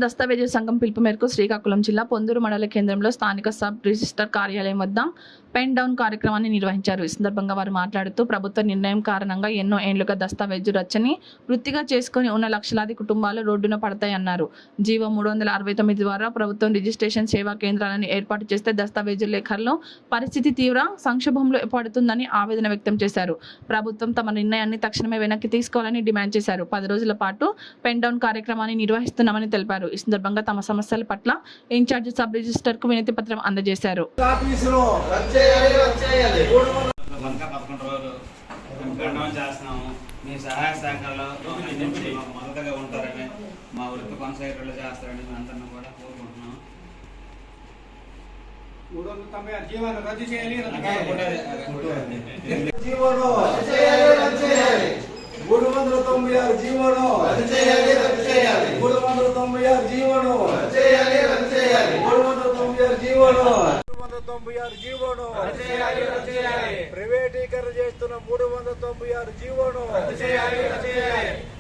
దస్తావేజు సంఘం పిలుపు మేరకు శ్రీకాకుళం జిల్లా పొందూరు మండల కేంద్రంలో స్థానిక సబ్ రిజిస్టర్ కార్యాలయం వద్ద పెన్ డౌన్ కార్యక్రమాన్ని నిర్వహించారు. ఈ సందర్భంగా వారు మాట్లాడుతూ ప్రభుత్వ నిర్ణయం కారణంగా ఎన్నో ఏళ్లుగా దస్తావేజు రచ్చని వృత్తిగా చేసుకుని ఉన్న లక్షలాది కుటుంబాలు రోడ్డున పడతాయన్నారు. జీవో 369 ద్వారా ప్రభుత్వం రిజిస్ట్రేషన్ సేవా కేంద్రాలను ఏర్పాటు చేస్తే దస్తావేజు లేఖల్లో పరిస్థితి తీవ్ర సంక్షోభంలో పడుతుందని ఆవేదన వ్యక్తం చేశారు. ప్రభుత్వం తమ నిర్ణయాన్ని తక్షణమే వెనక్కి తీసుకోవాలని డిమాండ్ చేశారు. 10 రోజుల పాటు పెన్ డౌన్ కార్యక్రమాన్ని నిర్వహిస్తున్నామని తెలిపారు. ఈ సందర్భంగా తమ సమస్యల పట్ల ఇన్ఛార్జ్ సబ్ రిజిస్టర్ కు వినతి పత్రం అందజేశారు. మీ సహాయ సహకారాలు మద్దతుగా ఉంటారని మా వృత్తి కొనసాగేటట్లు చేస్తారని మేము అందరినీ కూడా కోరుకుంటున్నాం. 390 జీవోను రద్దు చేయాలి. 396 జీవోను రద్దు చేయాలి. 396 జీవోను రద్దు చేయాలి. 396 జీవోను రద్దు చేయాలి. 396 జీవోను ప్రైవేటీకరణ చేస్తున్న 396 జీవోను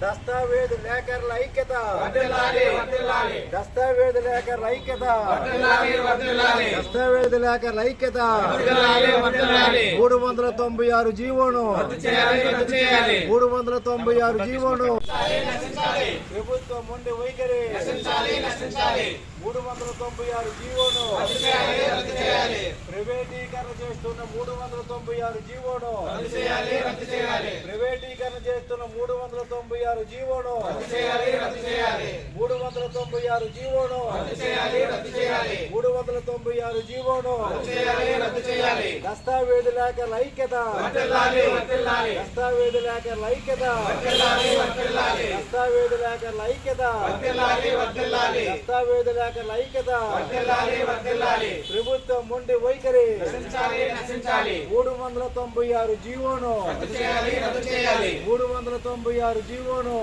దస్తావేజు లేఖర్ల ఐక్యత, దస్తావేజు లేఖర్ల ఐక్యత, దస్తావేజు లేఖర్ల ఐక్యత. 396 జీవోను 396 జీవోను ప్రభుత్వం మొండి వైఖరి. 396 జీవోను ప్రైవేటీకరణ చేస్తున్న 396 జీవోను ప్రైవేటీకరణ చేస్తున్న 396 జీవోను 396 జీవోను 396 జీవోను దస్తావేజు లేఖర్ల ఐక్యత, దస్తావేజు లేఖర్ల ఐక్యత, దస్తావేజు లేఖర్ల ఐక్యత, దస్తావేజు లేఖర్ల ఐక్యత. ప్రభుత్వం మొండి వైఖరి. 396 జీవోను 396 జీవోను